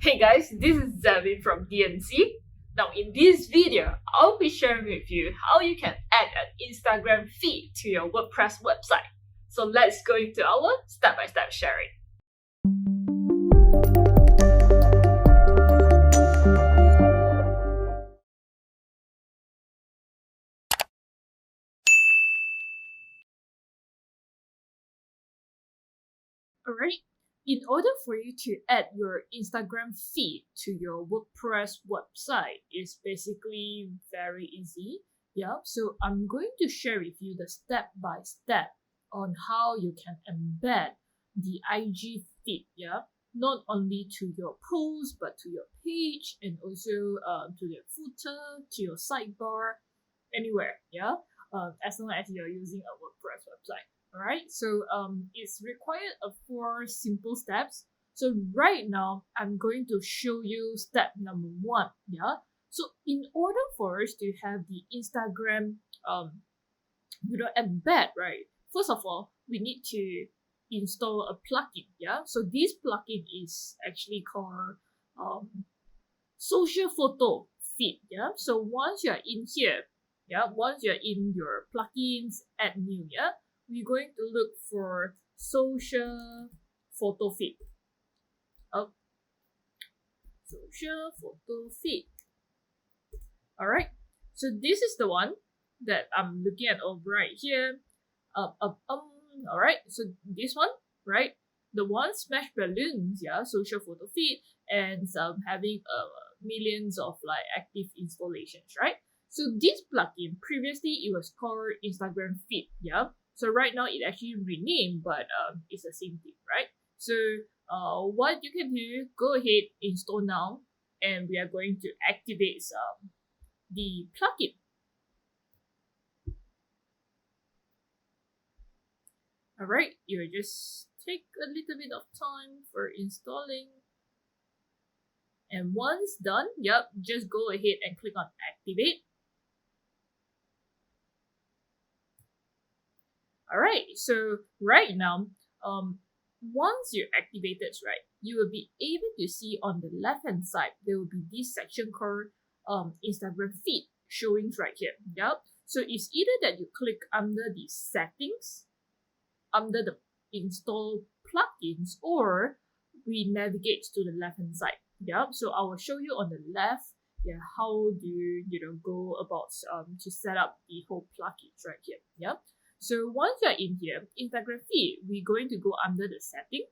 Hey guys, this is Zevin from DNC. Now in this video, I'll be sharing with you how you can add an Instagram feed to your WordPress website. So let's go into our step-by-step sharing. Alright, in order for you to add your Instagram feed to your WordPress website, is basically very easy. Yeah, so I'm going to share with you the step-by-step on how you can embed the IG feed, yeah, not only to your post but to your page and also to your footer, to your sidebar, anywhere, yeah, as long as you're using a WordPress website. Alright, so it's required of 4 simple steps. So right now, I'm going to show you step number 1. Yeah. So in order for us to have the Instagram embed, right? First of all, we need to install a plugin. Yeah. So this plugin is actually called social photo feed. Yeah. So once you're in here, yeah, once you're in your plugins, add new, yeah, we're going to look for social photo feed. Oh, social photo feed. Alright, so this is the one that I'm looking at over right here. Alright, so this one, right? The one smash balloons, yeah, social photo feed, and having millions of like active installations, right? So this plugin, previously it was called Instagram feed, yeah. So right now it actually renamed, but it's the same thing, right? So what you can do, go ahead, install now, and we are going to activate the plugin. Alright, you will just take a little bit of time for installing. And once done, yep, just go ahead and click on activate. Alright, so right now, once you activate it, right, you will be able to see on the left hand side, there will be this section called Instagram feed showing right here. Yep. So it's either that you click under the settings, under the install plugins, or we navigate to the left hand side. Yep. So I will show you on the left, yeah, how do you go about to set up the whole plugins right here. Yep. So once you're in here, Instagram feed, we're going to go under the setting.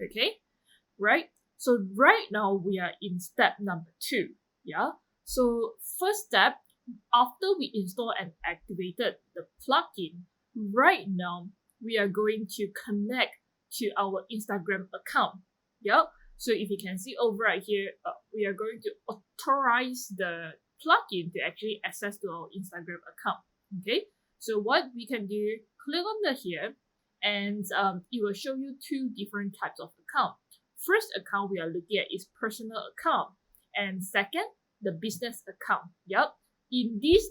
Okay, right? So right now we are in step number 2. Yeah. So first step, after we install and activated the plugin, right now we are going to connect to our Instagram account. Yeah. So if you can see over right here, we are going to authorize the plugin to actually access to our Instagram account. Okay. So what we can do, click on the here, and it will show you 2 different types of account. First account we are looking at is personal account, and second, the business account. Yep. In these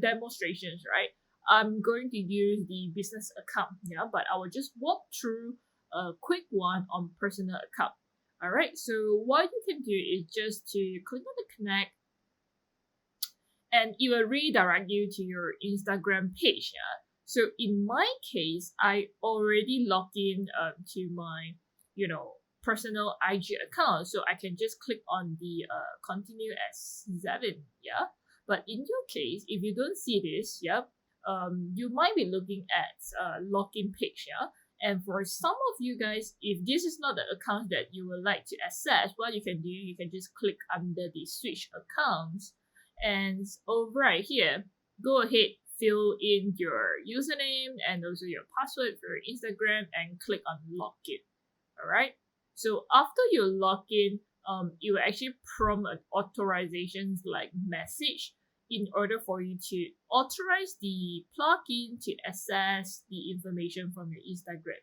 demonstrations, right, I'm going to use the business account. Yeah, but I will just walk through a quick one on personal account. All right. So what you can do is just to click on the connect, and it will redirect you to your Instagram page. Yeah. So in my case, I already logged in to my, personal IG account. So I can just click on the continue as Zevin. Yeah. But in your case, if you don't see this, yeah, you might be looking at login page. Yeah. And for some of you guys, if this is not the account that you would like to access, what you can do, you can just click under the switch accounts. And over right here, go ahead, fill in your username and also your password for Instagram and click on login. Alright, so after you log in, it will actually prompt an authorizations like message in order for you to authorize the plugin to access the information from your Instagram.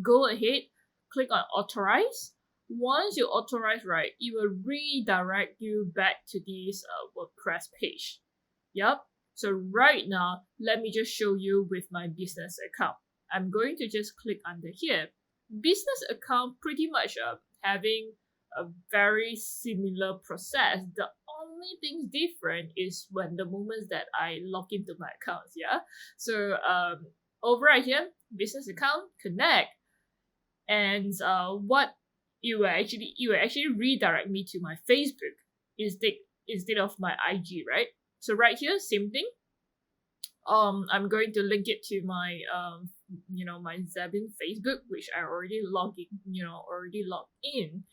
Go ahead, click on authorize. Once you authorize, right, it will redirect you back to this WordPress page. Yep. So right now, let me just show you with my business account. I'm going to just click under here. Business account pretty much having a very similar process. The only thing different is when the moments that I log into my accounts. Yeah. So over right here, business account, connect, and what it will actually redirect me to my Facebook instead of my IG, right? So right here, same thing. I'm going to link it to my my Zevin Facebook, which I already logged in.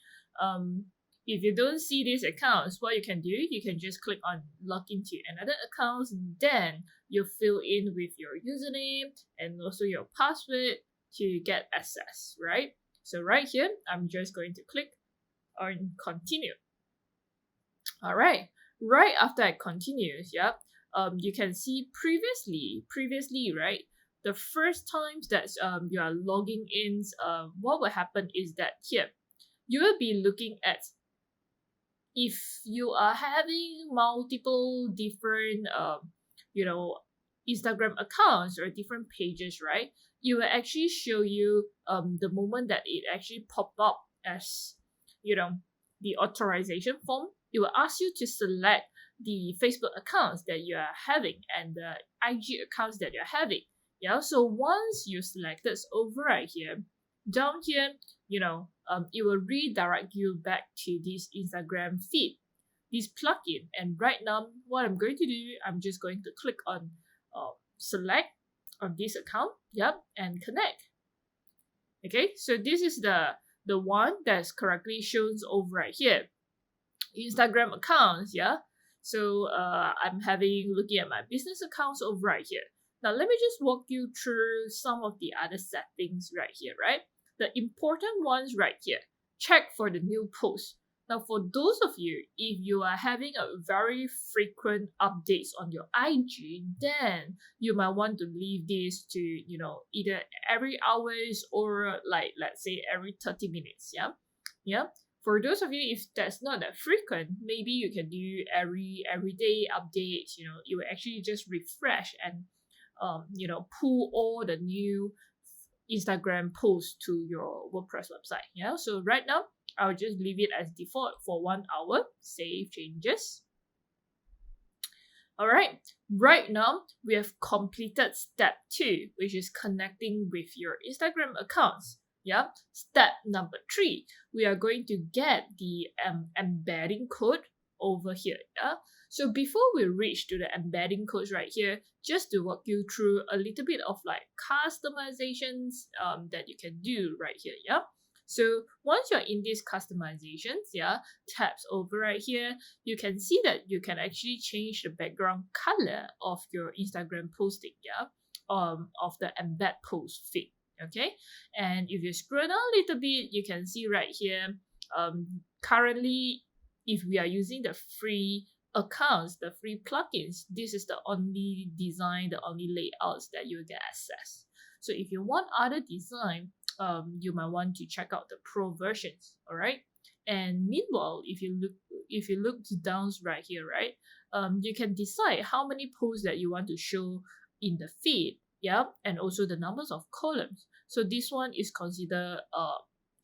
Um, if you don't see these accounts, what you can do, you can just click on log into another account, then you fill in with your username and also your password to get access, right? So right here, I'm just going to click on continue. All right. Right after I continue, yeah, you can see previously, right? The first times that you are logging in, what will happen is that here you will be looking at if you are having multiple different Instagram accounts or different pages, right? It will actually show you the moment that it actually pop up as the authorization form. It will ask you to select the Facebook accounts that you are having and the IG accounts that you're having. Yeah, so once you select this over right here, down here, it will redirect you back to this Instagram feed, this plugin. And right now, what I'm going to do, I'm just going to click on select on this account, yep, and connect. Okay, so this is the one that's correctly shown over right here. Instagram accounts, yeah. So I'm looking at my business accounts over right here. Now let me just walk you through some of the other settings right here, right? The important ones right here. Check for the new post. Now for those of you, if you are having a very frequent updates on your IG, then you might want to leave this to, either every hours or like, let's say every 30 minutes, yeah? Yeah. For those of you, if that's not that frequent, maybe you can do everyday updates. It will actually just refresh and pull all the new Instagram posts to your WordPress website. Yeah. So right now, I'll just leave it as default for 1 hour. Save changes. All right. Right now, we have completed step 2, which is connecting with your Instagram accounts. Yeah. Step number 3, we are going to get the embedding code over here. Yeah. So before we reach to the embedding codes right here, just to walk you through a little bit of like customizations that you can do right here. Yeah. So once you're in these customizations, yeah, tabs over right here, you can see that you can actually change the background color of your Instagram posting, yeah, of the embed post feed. Okay, and if you scroll down a little bit, you can see right here, currently, if we are using the free accounts, the free plugins, this is the only design, the only layouts that you get access. So if you want other design, you might want to check out the pro versions. All right. And meanwhile, if you look down right here, right, you can decide how many posts that you want to show in the feed. Yeah, and also the numbers of columns. So this one is considered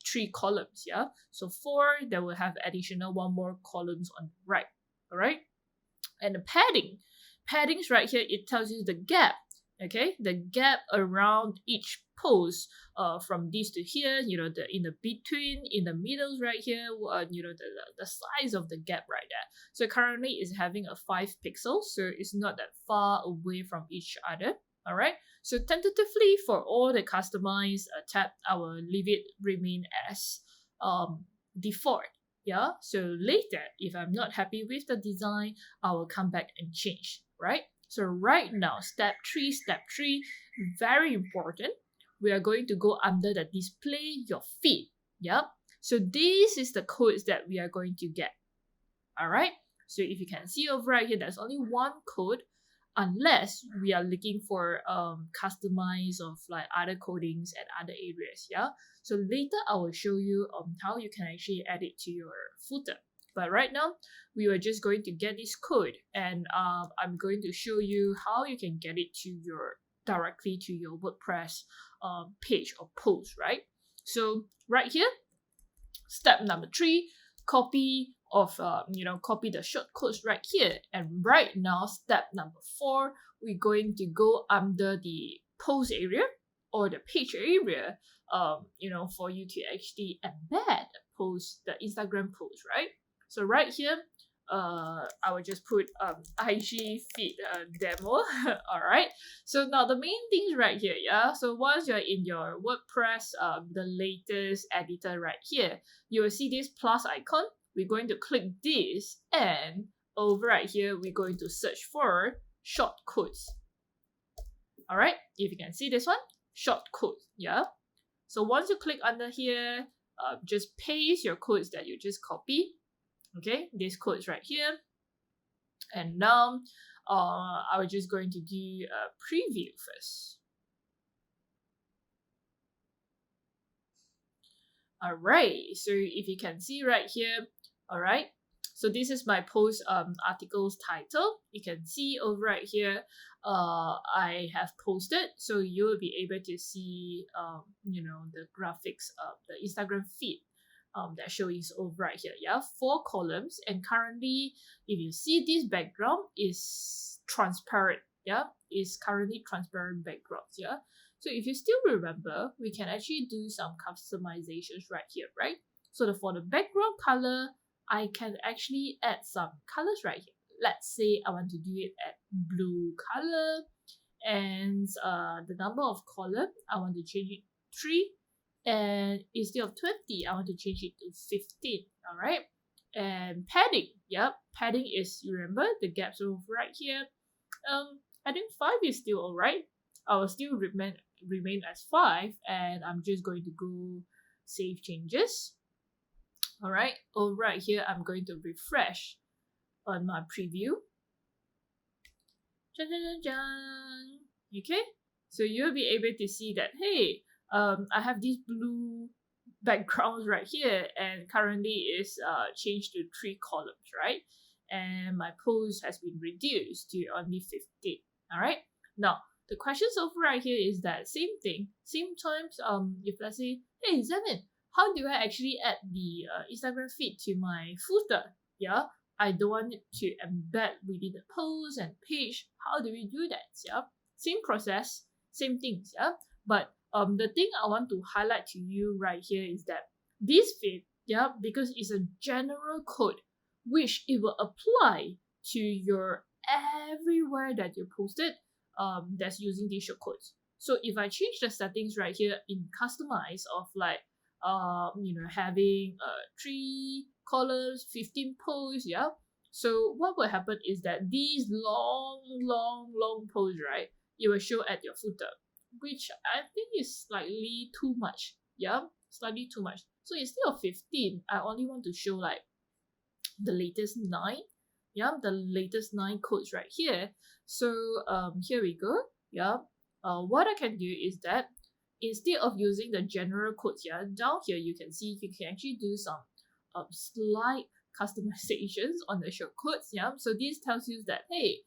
3 columns. Yeah, so 4, there will have additional 1 more columns on the right. All right, and the paddings right here, it tells you the gap. Okay, the gap around each post, from this to here, the in the between, in the middle right here, the size of the gap right there. So currently it's having a 5 pixels, so it's not that far away from each other. All right, so tentatively for all the customized tab, I will leave it remain as default. Yeah, so later, if I'm not happy with the design, I will come back and change, right? So right now, step 3, very important. We are going to go under the display your feed. Yep. So this is the codes that we are going to get. All right. So if you can see over right here, there's only 1 code, unless we are looking for customize of like other codings and other areas. Yeah. So later I will show you how you can actually add it to your footer. But right now, we are just going to get this code, and I'm going to show you how you can get it to directly to your WordPress page or post, right? So right here, Step number 3, copy the shortcodes right here. And right now, step number 4, we're going to go under the post area or the page area, for you to actually embed the Instagram post, right? So right here, I will just put IG feed demo. All right. So now the main things right here, yeah. So once you're in your WordPress, the latest editor right here, you will see this plus icon. We're going to click this, and over right here, we're going to search for shortcodes. All right. If you can see this one, shortcodes, yeah. So once you click under here, just paste your codes that you just copy. Okay, these codes right here. And now, I was just going to do a preview first. All right, so if you can see right here, all right, so this is my post article's title. You can see over right here, I have posted, so you will be able to see, the graphics of the Instagram feed. That shows over right here, yeah, 4 columns, and currently, if you see this background is transparent, yeah, is currently transparent backgrounds, yeah. So if you still remember, we can actually do some customizations right here, right? So for the background color, I can actually add some colors right here. Let's say I want to do it at blue color, and the number of column, I want to change it 3. And instead of 20, I want to change it to 15. All right. And padding. Yep. Padding is, you remember, the gaps over right here. I think 5 is still all right. I will still remain as 5, and I'm just going to go save changes. All right. Over right here, I'm going to refresh on my preview. Okay. So you'll be able to see that, hey, I have these blue backgrounds right here, and currently is changed to 3 columns, right? And my post has been reduced to only 15. All right. Now the questions over right here is that same thing. Same times, if let's say, hey Zevin, how do I actually add the Instagram feed to my footer? Yeah, I don't want it to embed within the post and page. How do we do that? Yeah, same process, same things. Yeah, but the thing I want to highlight to you right here is that this feed, yeah, because it's a general code, which it will apply to your everywhere that you posted, that's using these shortcodes. So if I change the settings right here in customize of like, having 3 columns, 15 posts, yeah. So what will happen is that these long posts, right, it will show at your footer, which I think is slightly too much. Yeah, slightly too much. So instead of 15, I only want to show like the latest 9. Yeah, the latest 9 codes right here. So here we go. Yeah. What I can do is that instead of using the general codes here, down here you can see you can actually do some slight customizations on the shortcodes. Yeah. So this tells you that, hey,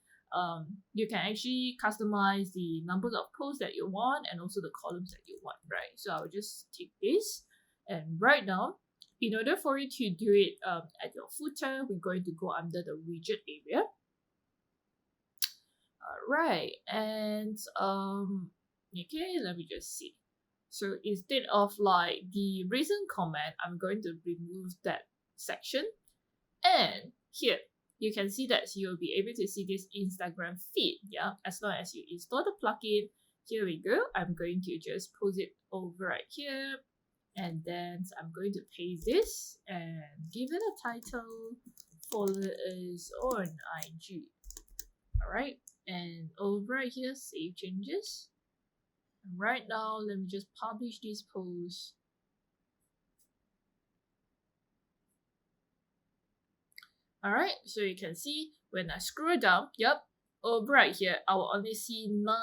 you can actually customize the numbers of posts that you want and also the columns that you want, right? So I'll just take this, and right now, in order for you to do it at your footer, we're going to go under the widget area. All right, and okay, let me just see. So instead of like the recent comment, I'm going to remove that section, and here you can see that you'll be able to see this Instagram feed, yeah, as long as you install the plugin. Here we go. I'm going to just post it over right here, and then I'm going to paste this and give it a title. Follow us on IG. All right, and over right here, save changes. And right now, let me just publish this post. All right, so you can see when I scroll down, yep, over right here, I will only see 9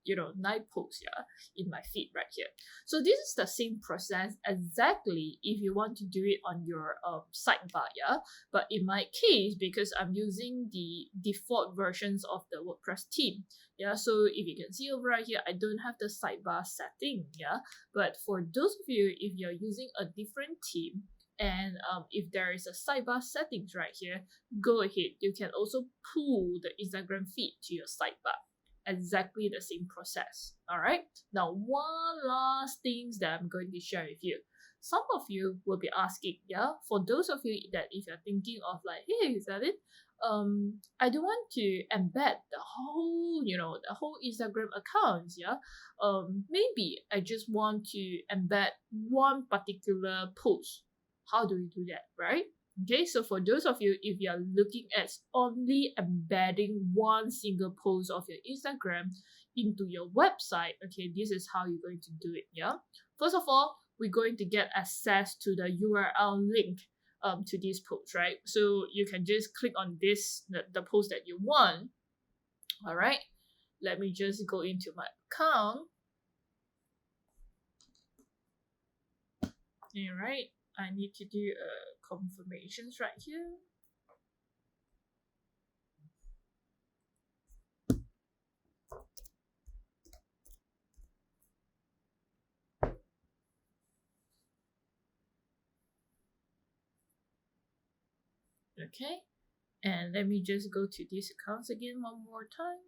9 posts in my feed right here. So this is the same process exactly if you want to do it on your sidebar, but in my case, because I'm using the default versions of the WordPress theme, so if you can see over right here, I don't have the sidebar setting, but for those of you, if you're using a different theme, and if there is a sidebar settings right here, go ahead, you can also pull the Instagram feed to your sidebar. Exactly the same process. All right. Now, one last thing that I'm going to share with you. Some of you will be asking, for those of you that if you're thinking of like, hey, Zevin, I don't want to embed the whole Instagram accounts, maybe I just want to embed one particular post. How do we do that, right? Okay, so for those of you, if you're looking at only embedding one single post of your Instagram into your website, okay, this is how you're going to do it, First of all, we're going to get access to the URL link to this post, right? So you can just click on this, the post that you want. All right, let me just go into my account. All right. I need to do confirmations right here. Okay, and let me just go to these accounts again one more time.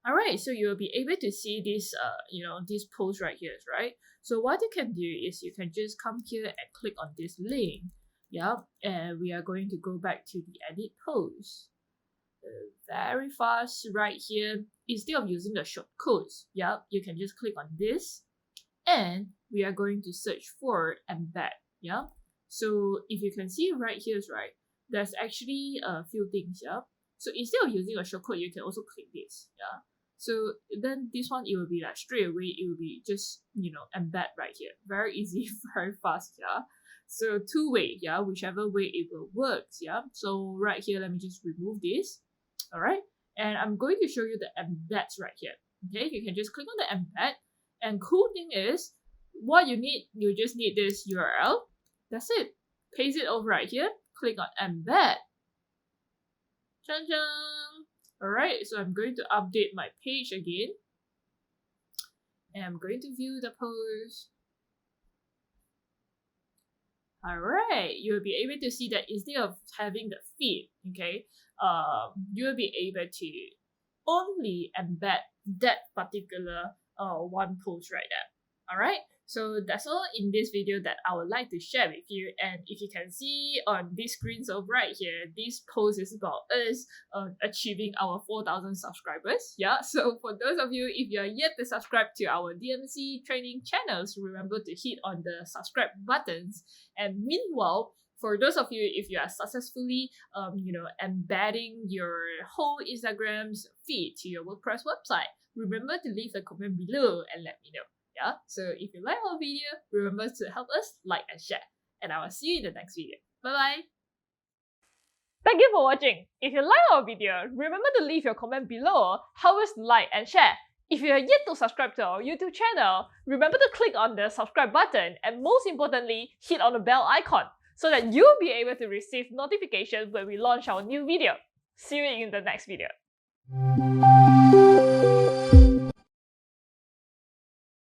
All right, so you'll be able to see this, this post right here, right? So what you can do is you can just come here and click on this link, and we are going to go back to the edit post. Very fast right here. Instead of using the shortcodes, you can just click on this, and we are going to search for embed, So if you can see right here, right, there's actually a few things, So instead of using a shortcode, you can also click this, So then this one, it will be like straight away, it will be just, embed right here. Very easy, very fast, So two-way, whichever way it will work, So right here, let me just remove this, all right? And I'm going to show you the embeds right here, okay? You can just click on the embed, and cool thing is, what you need, you just need this URL. That's it. Paste it over right here, click on embed. Chan-chan! Alright, so I'm going to update my page again. And I'm going to view the post. Alright, you'll be able to see that instead of having the feed, okay, you'll be able to only embed that particular one post right there. Alright, so that's all in this video that I would like to share with you. And if you can see on this screen over right here, this post is about us achieving our 4,000 subscribers. So for those of you, if you are yet to subscribe to our DMC training channels, remember to hit on the subscribe buttons. And meanwhile, for those of you, if you are successfully, embedding your whole Instagram's feed to your WordPress website, remember to leave a comment below and let me know. So if you like our video, remember to help us like and share. And I will see you in the next video. Bye-bye. Thank you for watching. If you like our video, remember to leave your comment below, help us like and share. If you are yet to subscribe to our YouTube channel, remember to click on the subscribe button and most importantly, hit on the bell icon so that you'll be able to receive notifications when we launch our new video. See you in the next video.